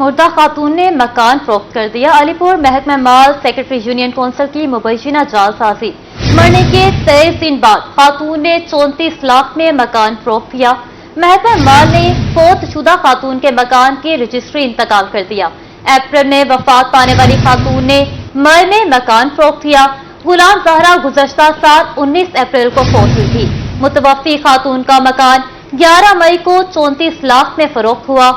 मुर्दा खातून ने मकान फरोख्त कर दिया। अलीपुर महकमा माल सेक्रेटरी यूनियन कौंसिल की मुबैना जालसाजी। मरने के 23 दिन बाद खातून ने 34 लाख में मकान फरोख्त किया। महकमा माल ने फोत शुदा खातून के मकान की रजिस्ट्री इंतकाल कर दिया। अप्रैल में वफात पाने वाली खातून ने मई में मकान फरोख्त किया। गुलाम जहरा गुज़श्ता साल 19 अप्रैल को फौत हुई थी। मुतवफ़ी खातून का मकान 11 मई को 34 लाख में फरोख्त हुआ।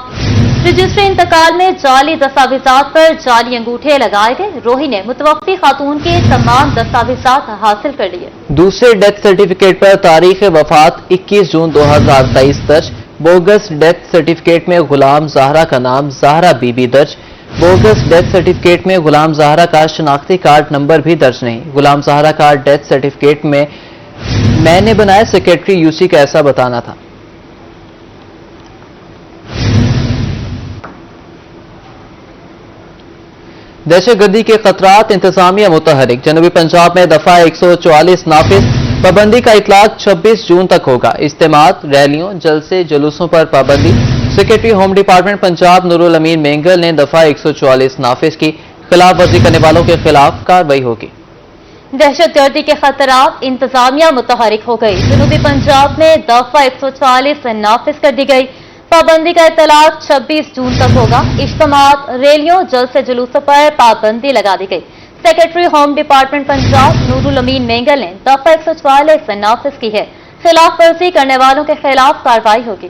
रजिस्ट्री इंतकाल में जाली दस्तावेजात पर जाली अंगूठे लगाए गए। रोही ने मुतवफ़ी खातून के तमाम दस्तावेजात हासिल कर लिए। दूसरे डेथ सर्टिफिकेट पर तारीख वफात 21 जून 2023 दर्ज। बोगस डेथ सर्टिफिकेट में गुलाम जहरा का नाम जहरा बीबी दर्ज। बोगस डेथ सर्टिफिकेट में गुलाम जहरा का शनाख्ती कार्ड नंबर भी दर्ज नहीं। गुलाम जहरा का डेथ सर्टिफिकेट में मैंने बनाया सेक्रेटरी यूसी का ऐसा बताना था। दहशतगर्दी के खतरात इंतजामिया मुतहरिक। जनूबी पंजाब में दफा 144 नाफिज। पाबंदी का इतलाक 26 जून तक होगा। इज्तिमात, रैलियों, जलसे, जुलूसों पर पाबंदी। Secretary home department Punjab Noorul Amin Mengal ने दफा 144 नाफिज की। खिलाफ वर्जी करने वालों के खिलाफ कार्रवाई होगी। दहशतगर्दी के खतरात इंतजामिया मुतहरिक हो गई। जनूबी पंजाब में दफा 140 नाफिज कर दी गई। पाबंदी का इतलाक 26 जून तक होगा। इज्तिमात, रैलियों, जलसे, जुलूसों पर पाबंदी लगा दी गई। Secretary home department Punjab Noorul Amin Mengal ने दफा 144 नाफिज की है। खिलाफ वर्जी करने वालों के खिलाफ कार्रवाई होगी।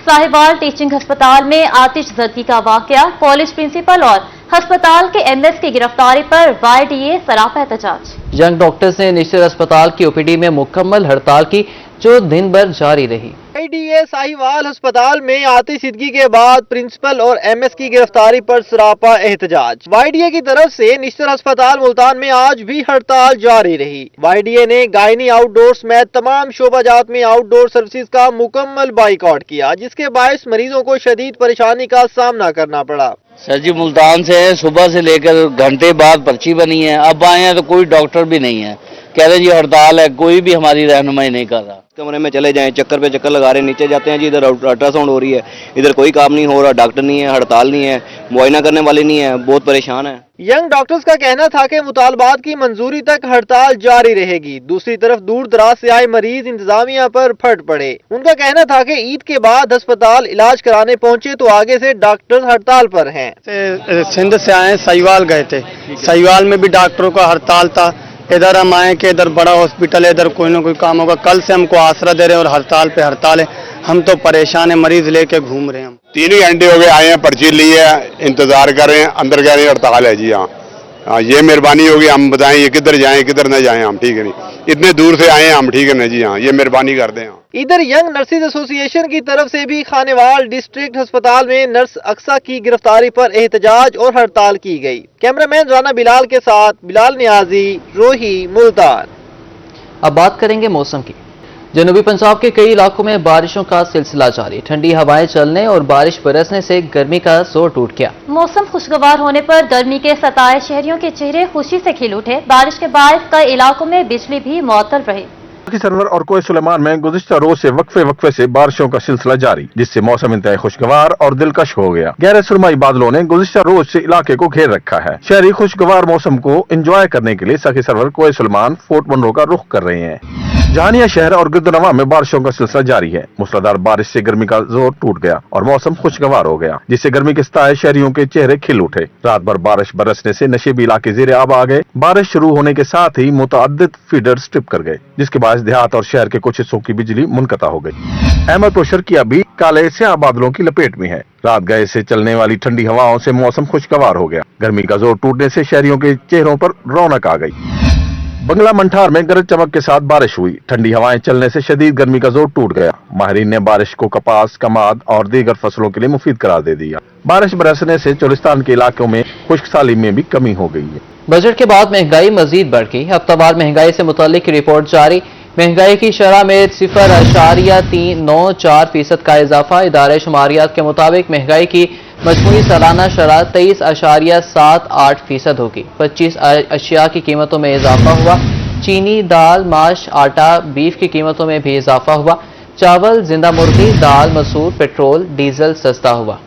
साहिवाल टीचिंग अस्पताल में आतिश ज़दी का वाकया। कॉलेज प्रिंसिपल और अस्पताल के एमएस की गिरफ्तारी पर वाईडीए सरापा एहतजाज। यंग डॉक्टर्स ने निश्चित अस्पताल की ओपीडी में मुकम्मल हड़ताल की जो दिन भर जारी रही। वाईडीए साहिवाल अस्पताल में आतिशदगी के बाद प्रिंसिपल और एमएस की गिरफ्तारी पर सरापा एहतजाज। वाईडीए की तरफ से निश्चित अस्पताल मुल्तान में आज भी हड़ताल जारी रही। वाईडीए ने गायनी आउटडोर समेत तमाम शोबाजात में आउटडोर सर्विसेज का मुकम्मल बाइकआउट किया, जिसके बायस मरीजों को शदीद परेशानी का सामना करना पड़ा। सर जी, मुल्तान से सुबह से लेकर घंटे बाद पर्ची बनी है, अब आए हैं तो कोई डॉक्टर भी नहीं है। कह रहे जी हड़ताल है, कोई भी हमारी रहनुमाई नहीं कर रहा। कमरे में चले जाएं, चक्कर पे चक्कर लगा रहे, नीचे जाते हैं जी इधर अल्ट्रासाउंड हो रही है, इधर कोई काम नहीं हो रहा, डॉक्टर नहीं है, हड़ताल नहीं है, मुआयना करने वाले नहीं है, बहुत परेशान है। यंग डॉक्टर्स का कहना था कि मुतालबात की मंजूरी तक हड़ताल जारी रहेगी। दूसरी तरफ दूर दराज से आए मरीज इंतजामिया पर फट पड़े। उनका कहना था कि ईद के बाद अस्पताल इलाज कराने पहुंचे तो आगे से डॉक्टर हड़ताल पर हैं। सिंध से आए, साहिवाल गए थे, साहिवाल में भी डॉक्टरों का हड़ताल था। इधर हम आए कि इधर बड़ा हॉस्पिटल है, इधर कोई ना कोई काम होगा। कल से हमको आसरा दे रहे हैं और हड़ताल पे हड़ताल है। हम तो परेशान है, मरीज लेके घूम रहे हैं। हम 3 ही घंटे हो गए आए हैं, पर्ची ली है, इंतजार कर रहे हैं, अंदर कह रहे हैं हड़ताल है जी। हाँ, ये मेहरबानी होगी, हम बताएं ये किधर जाएं किधर न जाएं हम, ठीक है नहीं, इतने दूर से आए हैं हम, ठीक है ना जी। हाँ, ये मेहरबानी कर दें। इधर यंग नर्सिस एसोसिएशन की तरफ से भी खानेवाल डिस्ट्रिक्ट अस्पताल में नर्स अक्सा की गिरफ्तारी पर एहतजाज और हड़ताल की गई। कैमरामैन राना बिलाल के साथ बिलाल नियाजी, रोही, मुल्तान। अब बात करेंगे मौसम की। जनूबी पंजाब के कई इलाकों में बारिशों का सिलसिला जारी। ठंडी हवाएं चलने और बारिश बरसने से गर्मी का जोर टूट गया। मौसम खुशगवार होने पर गर्मी के सताए शहरियों के चेहरे खुशी से खिल उठे। बारिश के बाद कई इलाकों में बिजली भी मुअत्तल रही। सरवर और कोय सुलेमान में गुज़िश्ता रोज से वक्फे से बारिशों का सिलसिला जारी, जिससे मौसम इंतहाई खुशगवार और दिलकश हो गया। गहरे सुरमई बादलों ने गुज़िश्ता रोज से इलाके को घेर रखा है। शहरी खुशगवार मौसम को एंजॉय करने के लिए सखी सरवर कोय सुलेमान फोर्ट मनरो का रुख कर रहे हैं। जहानिया शहर और गिरदनवा में बारिशों का सिलसिला जारी है। मूसलाधार बारिश से गर्मी का जोर टूट गया और मौसम खुशगवार हो गया, जिससे गर्मी के सताए शहरियों के चेहरे खिल उठे। रात भर बारिश बरसने से नशेबी इलाके ज़ेरे आब आ गए। बारिश शुरू होने के साथ ही मुतअद्दिद फीडर स्ट्रिप कर गए, जिसके बाद देहात और शहर के कुछ हिस्सों की बिजली मुनक़ता हो गई। अहमदपुर शर्किया भी काले स्याह बादलों की लपेट में है। रात गए से चलने वाली ठंडी हवाओं से मौसम खुशगवार हो गया। गर्मी का जोर टूटने से शहरियों के चेहरों पर रौनक आ गई। बंगला मंठार में गरज चमक के साथ बारिश हुई। ठंडी हवाएं चलने से शदीद गर्मी का जोर टूट गया। माहिरीन ने बारिश को कपास, कमाद और दीगर फसलों के लिए मुफीद करार दे दिया। बारिश बरसने से चोलिस्तान के इलाकों में खुश्कसाली में भी कमी हो गई है। बजट के बाद महंगाई मजीद बढ़ गई। हफ्तावार महंगाई से मुतालिक रिपोर्ट जारी। महंगाई की शरह में 0.394% का इजाफा। इदारे शुमारियात के मुताबिक महंगाई की मजमूई सालाना शरह 23.78% होगी। 25 अशिया की कीमतों में इजाफा हुआ। चीनी, दाल, माश, आटा, बीफ की कीमतों में भी इजाफा हुआ। चावल, जिंदा मुर्गी, दाल, मसूर, पेट्रोल, डीजल सस्ता हुआ।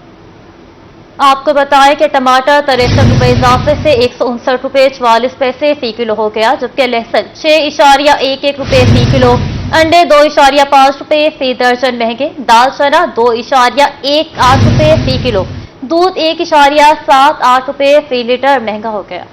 आपको बताएं कि टमाटर 63 रुपए इजाफे से 159 रुपए 44 पैसे फी किलो हो गया, जबकि लहसुन 6.11 रुपए फी किलो, अंडे 2.5 रुपए फी दर्जन महंगे, दाल चना 2.18 रुपए फी किलो, दूध 1.78 रुपए फी लीटर महंगा हो गया।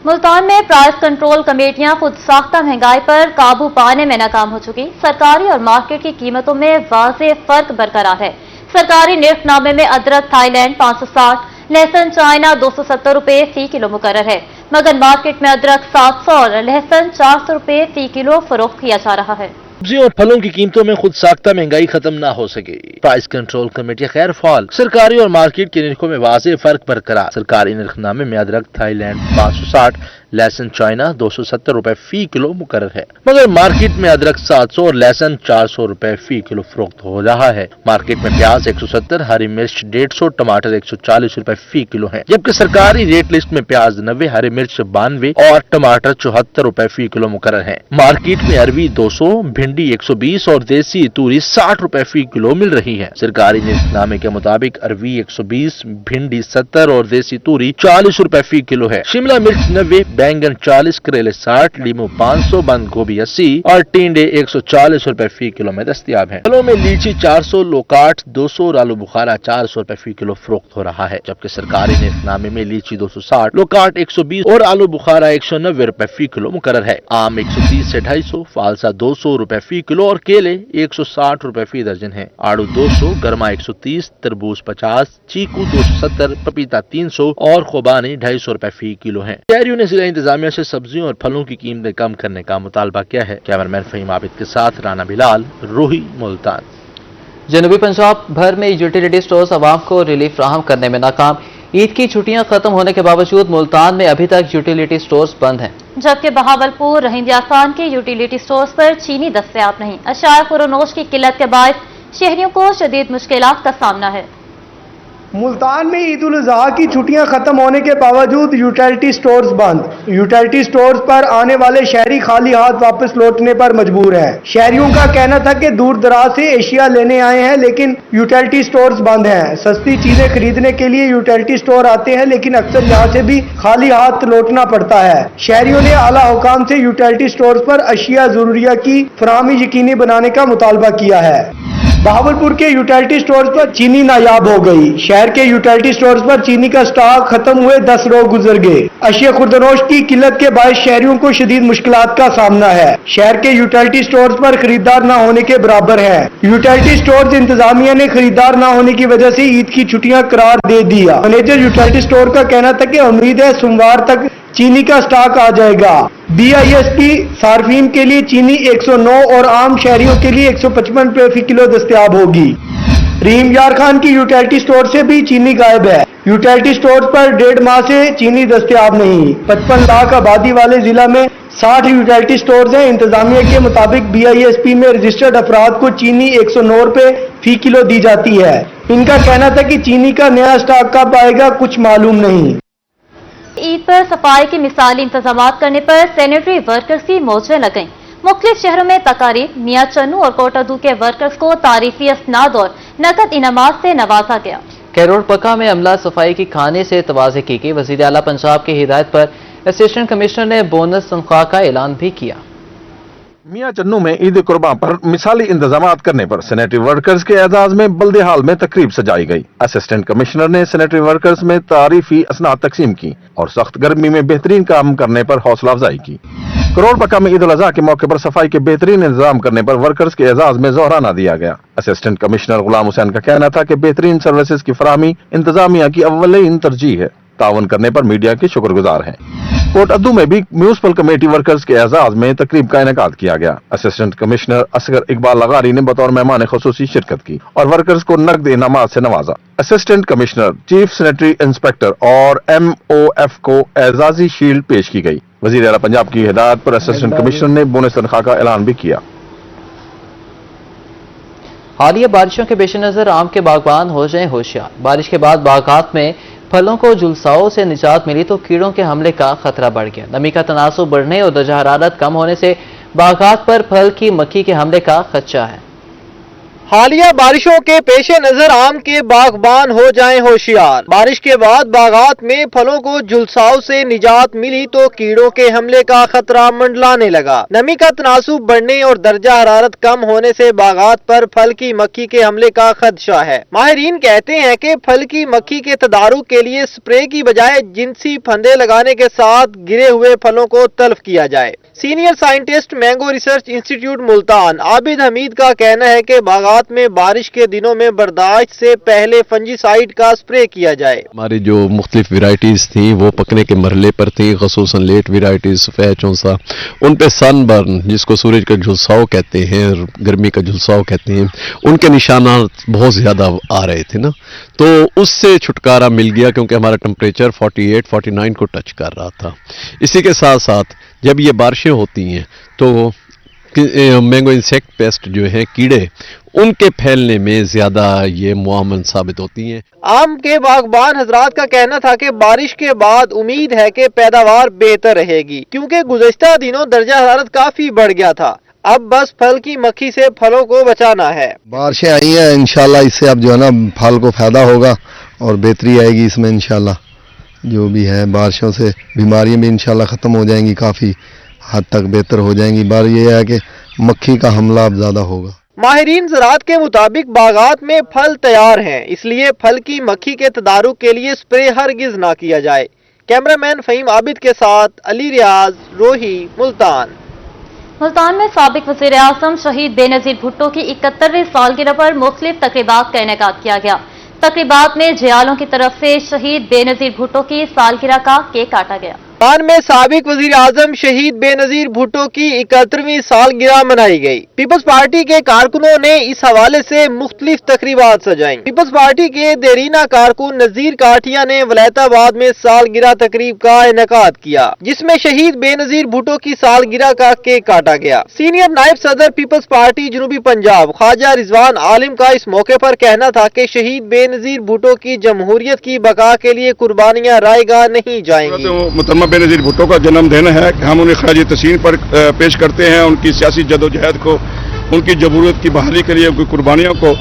मुल्तान में प्राइस कंट्रोल कमेटियां खुद साख्ता महंगाई पर काबू पाने में नाकाम हो चुकी। सरकारी और मार्केट की कीमतों में वाज़ेह फर्क बरकरार है। सरकारी निर्खनामे में अदरक थाईलैंड 560, लहसुन चाइना 270 रुपए फी किलो मुकर्रर है, मगर मार्केट में अदरक 700 और लहसुन 400 रुपए फी किलो फरोख्त किया जा रहा है। सब्जियों और फलों की कीमतों में खुद साख्ता महंगाई खत्म ना हो सके। प्राइस कंट्रोल कमेटी खैर फाल। सरकारी और मार्केट के निरखों में वाज़ेह फर्क बरकरार। सरकारी निरखनामे में अदरक थाईलैंड 560, लहसुन चाइना 270 रुपए फी किलो मुकर्रर है, मगर मार्केट में अदरक 700 और लहसुन 400 रुपए फी किलो फरोख्त हो रहा है। मार्केट में प्याज 170, हरी मिर्च 150, टमाटर 140 रुपए फी किलो है, जबकि सरकारी रेट लिस्ट में प्याज 90, हरी मिर्च 92 और टमाटर 74 रुपए फी किलो मुकर्रर है। मार्केट में अरवी 200, भिंडी 120 और देसी तूरी 60 रुपए फी किलो मिल रही है। सरकारी निरखनामे के मुताबिक अरवी 120, भिंडी 70 और देसी तूरी 40 रुपए फी किलो है। शिमला मिर्च 90, बैंगन 40, करेले 60, लीमू 500, बंद गोभी 80 और टिंडे 140 रुपए फी किलो में दस्तयाब है। फलों में लीची 400, लोकाट 200 और आलू बुखारा 400 रुपए फी किलो फरोख्त हो रहा है, जबकि सरकारी निरखनामे में लीची 260, लोकाट 120 और आलू बुखारा 190 रुपए फी किलो मुकर्रर है। आम 130 से 250, फालसा 200 रुपए फी किलो और केले 160 रुपए फी दर्जन है। आड़ू 200, गरमा 130, तरबूज 50, चीकू 270, पपीता 300 और खुबानी 250 रुपए फी किलो है। शहरियों ने जिला इंतजामिया से सब्जियों और फलों की कीमतें कम करने का मुतालबा किया है। कैमरामैन फहीम आबिद के साथ राना बिलाल, रूही, मुल्तान। जनूबी पंजाब भर में यूटिलिटी स्टोर्स आवाम को रिलीफ फराहम करने में नाकाम। ईद की छुट्टियां खत्म होने के बावजूद मुल्तान में अभी तक यूटिलिटी स्टोर्स बंद हैं, जबकि बहावलपुर, रहीम यासान के यूटिलिटी स्टोर्स पर चीनी दस्तयाब नहीं। अशाया खुरोनोश की किल्लत के बायस शहरियों को शदीद मुश्किलात का सामना है। मुल्तान में ईद उल अज़हा की छुट्टियां खत्म होने के बावजूद यूटिलिटी स्टोर्स बंद। यूटिलिटी स्टोर्स पर आने वाले शहरी खाली हाथ वापस लौटने पर मजबूर हैं। शहरियों का कहना था कि दूर दराज से एशिया लेने आए हैं, लेकिन यूटिलिटी स्टोर्स बंद हैं। सस्ती चीजें खरीदने के लिए यूटिलिटी स्टोर आते हैं, लेकिन अक्सर यहाँ से भी खाली हाथ लौटना पड़ता है। शहरियों ने आला हुकाम से यूटिलिटी स्टोर्स पर अशिया जरूरिया की फराहमी यकीनी बनाने का मुतालबा किया है। बहावलपुर के यूटिलिटी स्टोर्स पर चीनी नायाब हो गई। शहर के यूटिलिटी स्टोर्स पर चीनी का स्टॉक खत्म हुए 10 रोज गुजर गए। अशिया खुर्दनोश की किल्लत के बायस शहरियों को शदीद मुश्किलात का सामना है। शहर के यूटिलिटी स्टोर्स पर खरीदार न होने के बराबर है। यूटिलिटी स्टोर्स इंतजामिया ने खरीदार न होने की वजह से ईद की छुट्टियां करार दे दिया। मैनेजर यूटिलिटी स्टोर का कहना था कि उम्मीद है सोमवार तक चीनी का स्टॉक आ जाएगा। BISP सार्फिन के लिए चीनी 109 और आम शहरियों के लिए 155 रुपए फी किलो दस्तयाब होगी। रहीम यार खान की यूटिलिटी स्टोर से भी चीनी गायब है। यूटिलिटी स्टोर पर 1.5 माह से चीनी दस्तयाब नहीं। 55 लाख आबादी वाले जिला में 60 यूटिलिटी स्टोर्स हैं। इंतजामिया के मुताबिक BISP में रजिस्टर्ड अफराद को चीनी 109 रुपए फी किलो दी जाती है। इनका कहना था कि चीनी का नया स्टॉक कब आएगा कुछ मालूम नहीं। ईद पर सफाई के मिसाली इंतजाम करने पर सैनिटरी वर्कर्स की मौजें लग गईं। मुख्तलिफ शहरों में तकारीब, मियां चन्नू और कोटादू के वर्कर्स को तारीफी असनाद और नकद इनामात से नवाजा गया। कैरोड़ पक्का में अमला सफाई की खाने से तवाज़े की गई। वज़ीर आला पंजाब की हिदायत पर असिस्टेंट कमिश्नर ने बोनस तनख्वाह का ऐलान भी किया। मियां चन्नू में ईद कुर्बान पर मिसाली इंतजामात करने पर सैनिटरी वर्कर्स के एजाज में बल्दे हाल में तकरीब सजाई गई। असिस्टेंट कमिश्नर ने सैनिटरी वर्कर्स में तारीफी असनाद तकसीम की और सख्त गर्मी में बेहतरीन काम करने पर हौसला अफजाई की। करोड़ पक्का में ईद उल अज़हा के मौके पर सफाई के बेहतरीन इंतजाम करने पर वर्कर्स के एजाज में जोहराना दिया गया। असिस्टेंट कमिश्नर गुलाम हुसैन का कहना था कि बेहतरीन सर्विसेज की फराहमी इंतजामिया की अव्वलीन तरजीह है। तावन करने पर मीडिया के शुक्रगुजार हैं। कोटादू में भी म्यूनिसिपल कमेटी वर्कर्स के एजाज में तकरीब का इनेकाद किया गया। असिस्टेंट कमिश्नर असगर इकबाल लगारी ने बतौर मेहमान खुसूसी शिरकत की और वर्कर्स को नकद इनामात से नवाजा। Assistant commissioner, chief sanitary inspector और MOF को एजाजी शील्ड पेश की गई। वजीर आला पंजाब की हिदायत पर असिस्टेंट कमिश्नर ने बोनस तनख्वाह का ऐलान भी किया। हालिया बारिशों के पेश नजर आम के बागबान हो जाएं होशियार। बारिश के बाद बागात में फलों को झुलसाओं से निजात मिली तो कीड़ों के हमले का खतरा बढ़ गया। नमी का तनासुब बढ़ने और दर्जा हरारत कम होने से बागात पर फल की मक्खी के हमले का खदशा है। हालिया बारिशों के पेश नजर आम के बागबान हो जाएं होशियार। बारिश के बाद बागात में फलों को झुलसाव से निजात मिली तो कीड़ों के हमले का खतरा मंडलाने लगा। नमी का तनासुब बढ़ने और दर्जा हरारत कम होने से बागात पर फल की मक्खी के हमले का खदशा है। माहिरीन कहते हैं कि फल की मक्खी के तदारुक के लिए स्प्रे की बजाय जिनसी फंदे लगाने के साथ गिरे हुए फलों को तल्फ किया जाए। Senior scientist mango research institute Multan Abid Hamid का कहना है कि बागात में बारिश के दिनों में बर्दाश्त से पहले फंजीसाइड का स्प्रे किया जाए। हमारी जो मुख्तलिफ वेराइटीज थी वो पकने के मरहले पर थी, खसूसन लेट वेराइटीज, सफ़ेद चौंसा, उन पे सनबर्न जिसको सूरज का झुलसाव कहते हैं, गर्मी का झुलसाव कहते हैं, उनके निशानात बहुत ज़्यादा आ रहे थे ना, तो उससे छुटकारा मिल गया क्योंकि हमारा टेम्परेचर 48-49 को टच कर रहा था। इसी के साथ साथ जब ये बारिशें होती हैं तो मैंगो इंसेक्ट पेस्ट जो है कीड़े, उनके फैलने में ज्यादा ये मुआवन साबित होती हैं। आम के बागबान हजरात का कहना था कि बारिश के बाद उम्मीद है कि पैदावार बेहतर रहेगी क्योंकि गुज़श्ता दिनों दर्जा हरारत काफी बढ़ गया था। अब बस फल की मक्खी से फलों को बचाना है। बारिशें आई हैं, इंशाल्लाह इससे अब जो है ना फल को फायदा होगा और बेहतरी आएगी इसमें इंशाल्लाह। जो भी है बारिशों से बीमारियां भी इंशाल्लाह ख़त्म हो जाएंगी, काफ़ी हद तक बेहतर हो जाएंगी। बार ये है कि मक्खी का हमला अब ज़्यादा होगा। माहिरीन ज़राअत के मुताबिक बागात में फल तैयार हैं, इसलिए फल की मक्खी के तदारुक के लिए स्प्रे हरगिज ना किया जाए। कैमरामैन फ़हीम आबिद के साथ अली रियाज, रोही, मुल्तान। मुल्तान में साबिक वज़ीर आज़म शहीद बेनज़ीर भुट्टो की 71वीं सालगिरह पर मुख्तलिफ तकरीबात का इनेकाद किया गया। तकरीबात में जियालों की तरफ से शहीद बेनज़ीर भुट्टो की सालगिरह का केक काटा गया। मुल्तान में साबिक वज़ीर आज़म शहीद बेनज़ीर भुट्टो की 71वीं सालगिरह मनाई गई। पीपल्स पार्टी के कारकुनों ने इस हवाले से मुख्तलिफ तकरीबात सजाई। पीपल्स पार्टी के देरीना कारकुन नज़ीर काठिया ने वलायताबाद में सालगिरह तकरीब का इनेकाद किया, जिसमें शहीद बेनज़ीर भुट्टो की सालगिरह का केक काटा गया। सीनियर नायब सदर पीपल्स पार्टी जनूबी पंजाब ख्वाजा रिजवान आलिम का इस मौके पर कहना था कि शहीद बेनज़ीर भुट्टो की जमहूरियत की बका के लिए कुर्बानियां रायगा नहीं जाएंगी। बेनज़ीर भुट्टो का जन्मदिन है, हम उन्हें खराज तहसीन पर पेश करते हैं। उनकी सियासी जदोजहद को, उनकी जमहूरियत की बहाली के लिए उनकी कुर्बानियों को,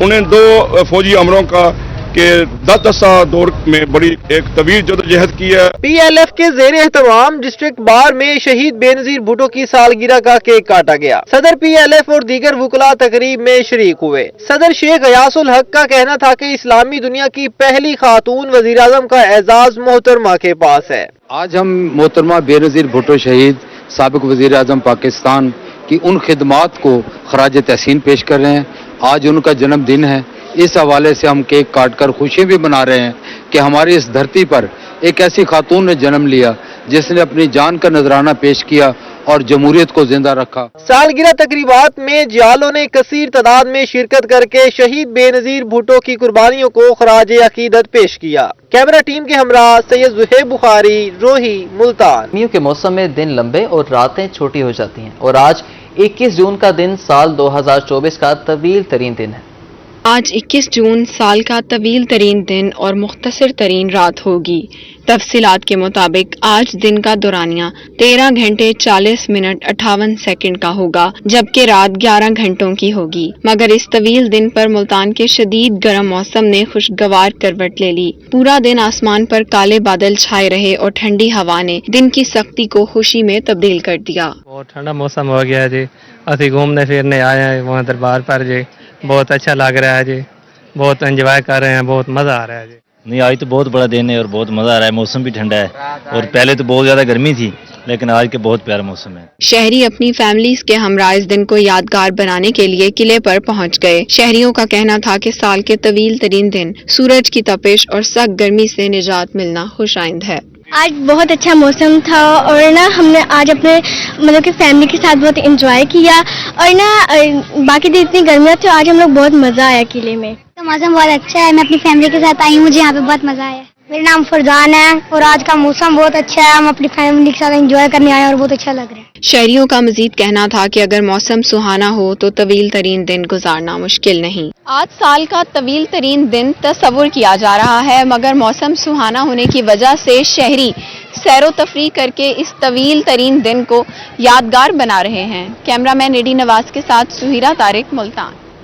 उन्हें 2 फौजी अमरों का के 10 दौर में बड़ी एक तवील जदोजहद की है। PLF के ज़ेर एहतमाम डिस्ट्रिक्ट बार में शहीद बेनज़ीर भुट्टो की सालगिरह का केक काटा गया। सदर PLF और दीगर वुकला तकरीब में शरीक हुए। सदर शेख गयासुल हक का कहना था कि इस्लामी दुनिया की पहली खातून वज़ीर आज़म का एजाज मोहतरमा के पास है। आज हम मोहतरमा बेनज़ीर भुट्टो शहीद साबिक वज़ीर आज़म पाकिस्तान की उन खिदमात को खराज तहसीन पेश कर रहे हैं। आज उनका जन्मदिन है, इस हवाले से हम केक काट कर खुशी भी मना रहे हैं कि हमारी इस धरती पर एक ऐसी खातून ने जन्म लिया जिसने अपनी जान का नजराना पेश किया और जमहूरियत को जिंदा रखा। सालगिरह तकरीबात में जियालों ने कसीर तादाद में शिरकत करके शहीद बेनज़ीर भुट्टो की कुर्बानियों को खराज अकीदत पेश किया। कैमरा टीम के हमरा सैयद ज़ुहैब बुखारी, रोही, मुल्तान। गर्मियों के मौसम में दिन लंबे और रातें छोटी हो जाती हैं और आज 21 जून का दिन साल 2024 का तवील तरीन दिन है। आज 21 जून साल का तवील तरीन दिन और मुख्तसर तरीन रात होगी। तफसीलात के मुताबिक आज दिन का दौरानिया 13 घंटे 40 मिनट 58 सेकंड का होगा, जबकि रात 11 घंटों की होगी। मगर इस तवील दिन पर मुल्तान के शदीद गर्म मौसम ने खुशगवार करवट ले ली। पूरा दिन आसमान पर काले बादल छाए रहे और ठंडी हवा ने दिन की सख्ती को खुशी में तब्दील कर दिया। बहुत ठंडा मौसम हो गया जी, अभी घूमने फिरने आए हैं वहाँ दरबार पर जी, बहुत अच्छा लग रहा है जी, बहुत एंजॉय कर रहे हैं, बहुत मजा आ रहा है जी। नहीं, आज तो बहुत बड़ा दिन है और बहुत मजा आ रहा है, मौसम भी ठंडा है और पहले तो बहुत ज्यादा गर्मी थी लेकिन आज के बहुत प्यारा मौसम है। शहरी अपनी फैमिलीज के हमरा इस दिन को यादगार बनाने के लिए किले पर पहुंच गए। शहरियों का कहना था कि साल के तवील तरीन दिन सूरज की तपिश और सख्त गर्मी से निजात मिलना खुशाइंद है। आज बहुत अच्छा मौसम था और ना हमने आज अपने मतलब कि फैमिली के साथ बहुत एंजॉय किया और ना बाकी दिन इतनी गर्मी थी, आज हम लोग बहुत मजा आया किले में। तो मौसम बहुत अच्छा है, मैं अपनी फैमिली के साथ आई हूँ, मुझे यहाँ पे बहुत मजा आया। मेरा नाम फरजान है और आज का मौसम बहुत अच्छा है, हम अपनी फैमिली के साथ एंजॉय करने आए और बहुत अच्छा लग रहा है। शहरियों का मजीद कहना था कि अगर मौसम सुहाना हो तो तवील तरीन दिन गुजारना मुश्किल नहीं। आज साल का तवील तरीन दिन तस्वुर किया जा रहा है, मगर मौसम सुहाना होने की वजह से शहरी सैर व तफरीह करके इस तवील तरीन दिन को यादगार बना रहे हैं। कैमरामैन एडी नवाज के साथ सुहिरा तारिक, मुल्तान।